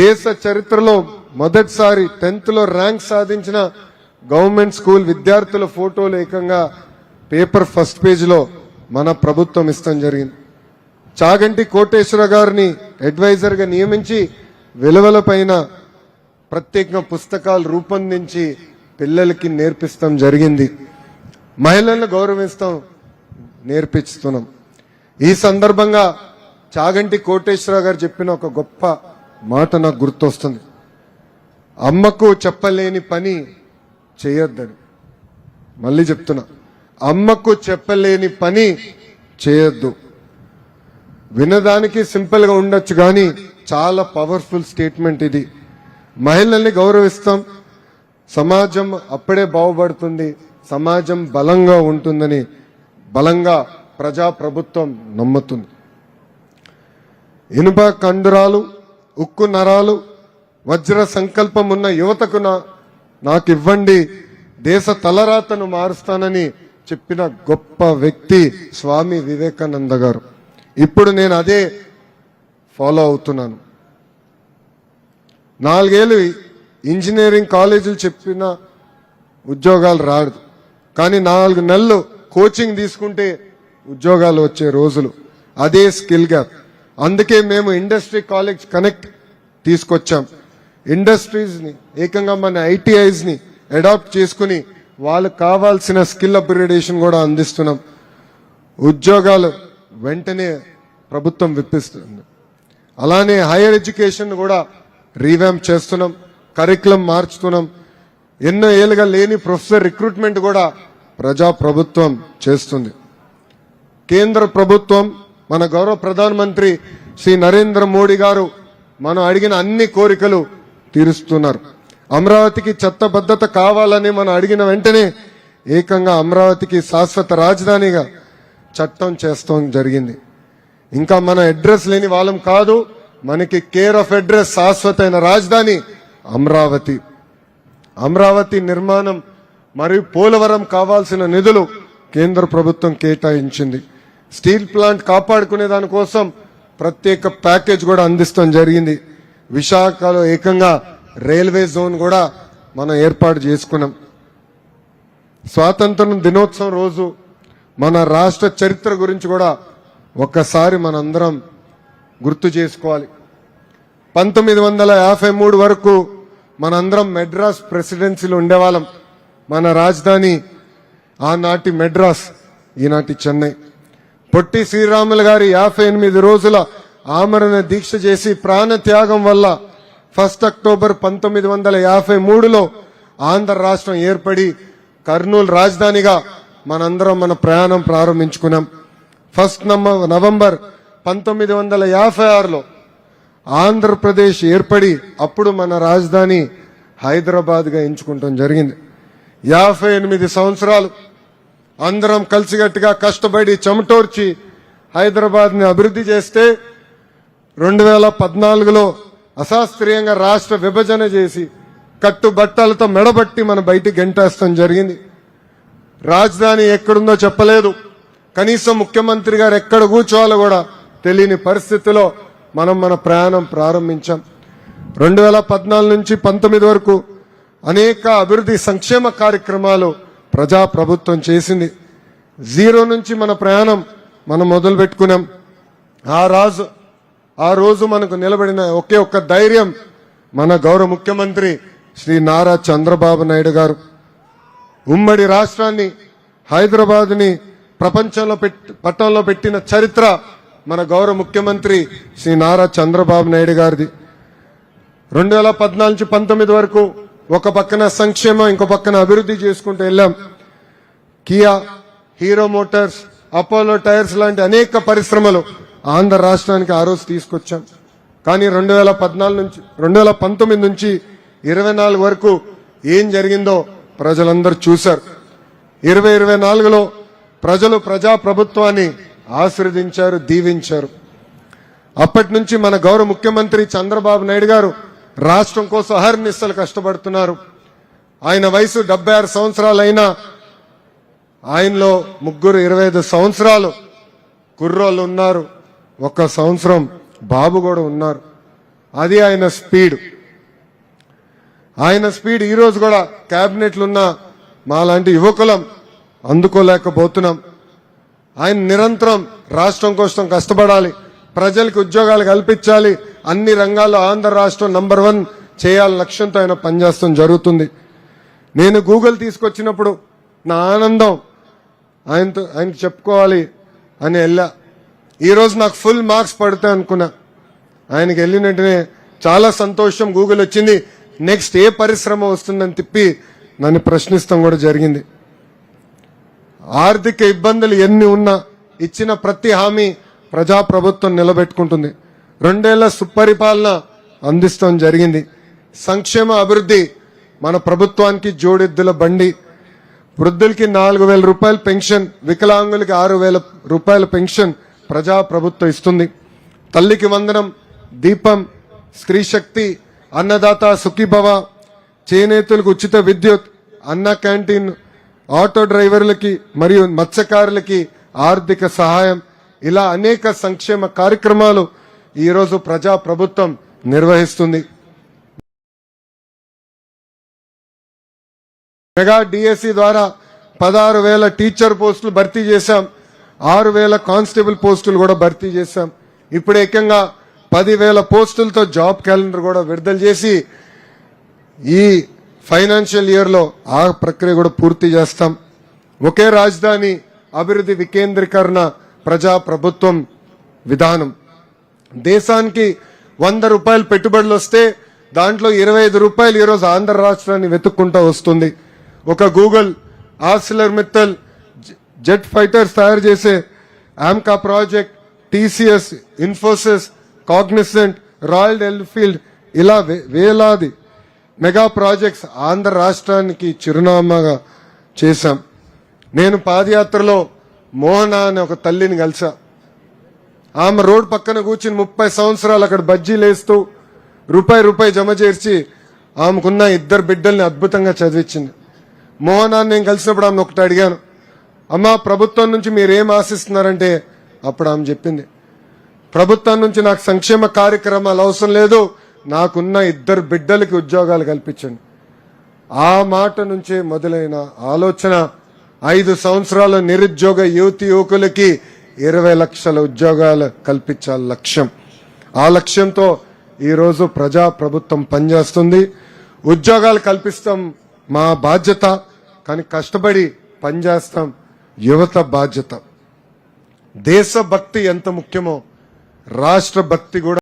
దేశ చరిత్రలో మొదటిసారి 10th లో ర్యాంక్ సాధించిన గవర్నమెంట్ స్కూల్ విద్యార్థుల ఫోటోలు ఏకంగా పేపర్ ఫస్ట్ పేజీలో మన ప్రభుత్వం ఇస్తాం జరిగింది. చాగంటి కోటేశ్వర గారిని అడ్వైజర్గా నియమించి విలువలపైన ప్రత్యేకంగా పుస్తకాలు రూపొందించి పిల్లలకి నేర్పిస్తాం జరిగింది. మహిళలను గౌరవిస్తాం నేర్పిస్తున్నాం. ఈ సందర్భంగా చాగంటి కోటేశ్వర గారు చెప్పిన ఒక గొప్ప మాట నాకు గుర్తొస్తుంది. అమ్మకు చెప్పలేని పని చేయొద్దని. మళ్ళీ చెప్తున్నా, అమ్మకు చెప్పలేని పని చేయొద్దు. వినడానికి సింపుల్ గా ఉండొచ్చు కానీ చాలా పవర్ఫుల్ స్టేట్మెంట్ ఇది. మహిళల్ని గౌరవిస్తాం, సమాజం అప్పుడే బాగుపడుతుంది, సమాజం బలంగా ఉంటుందని బలంగా ప్రజాప్రభుత్వం నమ్ముతుంది. ఇనుప కండరాలు, ఉక్కు నరాలు, వజ్ర సంకల్పం ఉన్న యువతకు నాకు ఇవ్వండి, దేశ తలరాతను మారుస్తానని చెప్పిన గొప్ప వ్యక్తి స్వామి వివేకానంద గారు. ఇప్పుడు నేను అదే ఫాలో అవుతున్నాను. 4 ఏళ్ళు ఇంజనీరింగ్ కాలేజీలు చెప్పిన ఉద్యోగాలు రాదు, కానీ 4 నెలలు కోచింగ్ తీసుకుంటే ఉద్యోగాలు వచ్చే రోజులు. అదే స్కిల్ గ్యాప్. అందుకే మేము ఇండస్ట్రీ కాలేజ్ కనెక్ట్ తీసుకొచ్చాం. ఇండస్ట్రీస్ ని ఏకంగా మన ఐటీఐస్ ని అడాప్ట్ చేసుకుని వాళ్ళకు కావాల్సిన స్కిల్ అప్గ్రేడేషన్ కూడా అందిస్తున్నాం. ఉద్యోగాలు వెంటనే ప్రభుత్వం విప్పిస్తుంది. అలానే హైయర్ ఎడ్యుకేషన్ కూడా రీవ్యాంప్ చేస్తున్నాం, కరికులం మార్చుతున్నాం. ఎన్నో ఏళ్ళుగా లేని ప్రొఫెసర్ రిక్రూట్మెంట్ కూడా ప్రజా ప్రభుత్వం చేస్తుంది. కేంద్ర ప్రభుత్వం, మన గౌరవ ప్రధానమంత్రి శ్రీ నరేంద్ర మోడీ గారు మనం అడిగిన అన్ని కోరికలు తీరుస్తున్నారు. అమరావతికి చట్టబద్ధత కావాలని మనం అడిగిన వెంటనే ఏకంగా అమరావతికి శాశ్వత రాజధానిగా చట్టం చేస్తాం జరిగింది. ఇంకా మన అడ్రస్ లేని వాళ్ళం కాదు, మనకి కేర్ ఆఫ్ అడ్రస్ శాశ్వతమైన రాజధాని అమరావతి. అమరావతి నిర్మాణం మరియు పోలవరం కావాల్సిన నిధులు కేంద్ర ప్రభుత్వం కేటాయించింది. స్టీల్ ప్లాంట్ కాపాడుకునే దానికోసం ప్రత్యేక ప్యాకేజ్ కూడా అందిస్తాం జరిగింది. విశాఖలో ఏకంగా రైల్వే జోన్ కూడా మనం ఏర్పాటు చేసుకున్నాం. స్వాతంత్ర దినోత్సవం రోజు మన రాష్ట్ర చరిత్ర గురించి కూడా ఒక్కసారి మనందరం గుర్తు చేసుకోవాలి. 1953 వరకు మనందరం మెడ్రాస్ ప్రెసిడెన్సీలో ఉండేవాళ్ళం. మన రాజధాని ఆనాటి మెడ్రాస్, ఈనాటి చెన్నై. పొట్టి శ్రీరాములు గారి 58 రోజుల ఆమరణ దీక్ష చేసి ప్రాణ త్యాగం వల్ల 1 అక్టోబర్ 1953లో ఆంధ్ర రాష్ట్రం ఏర్పడి కర్నూలు రాజధానిగా మనందరం మన ప్రయాణం ప్రారంభించుకున్నాం. 1 నవంబర్ 1956లో ఆంధ్రప్రదేశ్ ఏర్పడి అప్పుడు మన రాజధాని హైదరాబాద్ గా ఎంచుకుంటాం జరిగింది. 58 సంవత్సరాలు అందరం కలిసిగట్టుగా కష్టపడి చెమటోర్చి హైదరాబాద్ ని అభివృద్ధి చేస్తే 2014లో అశాస్త్రీయంగా రాష్ట్ర విభజన చేసి కట్టుబట్టలతో మెడబట్టి మన బయటికి గెంటేస్తాం జరిగింది. రాజధాని ఎక్కడుందో చెప్పలేదు, కనీసం ముఖ్యమంత్రి గారు ఎక్కడ కూర్చోవాలో కూడా తెలియని పరిస్థితిలో మనం మన ప్రయాణం ప్రారంభించాం. 2014 నుంచి 19 వరకు అనేక అభివృద్ధి సంక్షేమ కార్యక్రమాలు ప్రజాప్రభుత్వం చేసింది. 0 నుంచి మన ప్రయాణం మనం మొదలు పెట్టుకున్నాం. ఆ రోజు మనకు నిలబడిన ఒకే ఒక్క ధైర్యం మన గౌరవ ముఖ్యమంత్రి శ్రీ నారా చంద్రబాబు నాయుడు గారు. ఉమ్మడి రాష్ట్రాన్ని, హైదరాబాద్ ని ప్రపంచంలో పట్టణంలో పెట్టిన చరిత్ర మన గౌరవ ముఖ్యమంత్రి శ్రీ నారా చంద్రబాబు నాయుడు గారిది. 2014 నుంచి 19 వరకు ఒక పక్కన సంక్షేమం, ఇంకో పక్కన అభివృద్ధి చేసుకుంటూ వెళ్ళాం. Kia, hero Motors, Apollo tyres లాంటి అనేక పరిశ్రమలు ఆంధ్ర రాష్ట్రానికి ఆ రోజు తీసుకొచ్చాం. కానీ 2019 నుంచి 24 వరకు ఏం జరిగిందో ప్రజలందరూ చూశారు. 2024లో ప్రజలు ప్రజాప్రభుత్వాన్ని ఆశీర్వదించారు, దీవించారు. అప్పటి నుంచి మన గౌరవ ముఖ్యమంత్రి చంద్రబాబు నాయుడు గారు రాష్ట్రం కోసం అహర్నిశలు కష్టపడుతున్నారు. ఆయన వయసు 76 సంవత్సరాలైనా ఆయనలో 25 సంవత్సరాలు కుర్రోళ్ళు ఉన్నారు, 1 సంవత్సరం బాబు కూడా ఉన్నారు. అది ఆయన స్పీడ్. ఆయన స్పీడ్ ఈ రోజు కూడా క్యాబినెట్లున్న మాలాంటి యువకులం అందుకోలేకపోతున్నాం. ఆయన నిరంతరం రాష్ట్రం కోసం కష్టపడాలి, ప్రజలకు ఉద్యోగాలు కల్పించాలి, అన్ని రంగాల్లో ఆంధ్ర రాష్ట్రం నంబర్ 1 చేయాలని లక్ష్యంతో ఆయన పనిచేస్తాం జరుగుతుంది. నేను గూగుల్ తీసుకొచ్చినప్పుడు నా ఆనందం ఆయనకు చెప్పుకోవాలి అని వెళ్ళా. ఈరోజు నాకు ఫుల్ మార్క్స్ పడతాయి అనుకున్నా. ఆయనకి వెళ్ళిన వెంటనే చాలా సంతోషం, గూగుల్ వచ్చింది, నెక్స్ట్ ఏ పరిశ్రమ వస్తుందని తిప్పి నన్ను ప్రశ్నిస్తాం కూడా జరిగింది. ఆర్థిక ఇబ్బందులు ఎన్ని ఉన్నా ఇచ్చిన ప్రతి హామీ ప్రజాప్రభుత్వం నిలబెట్టుకుంటుంది. 2 ఏళ్ల సుపరిపాలన అందిస్తాం జరిగింది. సంక్షేమ అభివృద్ధి మన ప్రభుత్వానికి జోడెద్దుల బండి. వృద్ధులకి 4,000 రూపాయల పెన్షన్, వికలాంగులకి 6,000 రూపాయల పెన్షన్ ప్రజాప్రభుత్వం ఇస్తుంది. తల్లికి వందనం, దీపం, స్త్రీ శక్తి, అన్నదాత సుఖీభవ, చేనేతలకు ఉచిత విద్యుత్, అన్న క్యాంటీన్, ఆటో డ్రైవర్లకి మరియు మత్స్యకారులకి ఆర్థిక సహాయం, ఇలా అనేక సంక్షేమ కార్యక్రమాలు ఈరోజు ప్రజాప్రభుత్వం నిర్వహిస్తుంది. మెగా డిఎస్సి ద్వారా 16,000 టీచర్ పోస్టులు భర్తీ చేశాం. 6,000 కానిస్టేబుల్ పోస్టులు కూడా భర్తీ చేశాం. ఇప్పుడు ఏకంగా 10,000 పోస్టులతో జాబ్ క్యాలెండర్ కూడా విడుదల చేసి ఈ ఫైనాన్షియల్ ఇయర్ లో ఆ ప్రక్రియ కూడా పూర్తి చేస్తాం. ఒకే రాజధాని అభివృద్ధి వికేంద్రీకరణ ప్రజాప్రభుత్వం విధానం. దేశానికి 100 రూపాయలు పెట్టుబడులు వస్తే దాంట్లో 25 రూపాయలు ఈరోజు ఆంధ్ర రాష్ట్రాన్ని వెతుక్కుంటూ వస్తుంది. ఒక Google, Arcelor Mittal, jet fighters తయారు చేసే AMCA project, TCS, Infosys, Cognizant, royal Enfield, ఇలా వేలాది మెగా ప్రాజెక్ట్స్ ఆంధ్ర రాష్ట్రానికి చిరునామాగా చేశాం. నేను పాదయాత్రలో మోహన అనే ఒక తల్లిని కలిసా. ఆమె రోడ్ పక్కన కూర్చుని 30 సంవత్సరాలు అక్కడ బజ్జీలు వేస్తూ రూపాయి జమ చేర్చి ఆమెకున్న 2 బిడ్డల్ని అద్భుతంగా చదివించింది. మోహనాన్ని నేను కలిసినప్పుడు ఆమెను ఒకటి అడిగాను, అమ్మా ప్రభుత్వం నుంచి మీరేం ఆశిస్తున్నారంటే అప్పుడు ఆమె చెప్పింది, ప్రభుత్వం నుంచి నాకు సంక్షేమ కార్యక్రమాలు అవసరం లేదు, నాకున్న 2 బిడ్డలకి ఉద్యోగాలు కల్పించండి. ఆ మాట నుంచే మొదలైన ఆలోచన 5 సంవత్సరాల నిరుద్యోగ యువకులకి 20 లక్షల ఉద్యోగాలు కల్పించాలి లక్ష్యం. ఆ లక్ష్యంతో ఈరోజు ప్రజాప్రభుత్వం పనిచేస్తుంది. ఉద్యోగాలు కల్పిస్తాం మా బాధ్యత, కానీ కష్టపడి పనిచేస్తాం యువత బాధ్యత. దేశభక్తి ఎంత ముఖ్యమో రాష్ట్ర భక్తి కూడా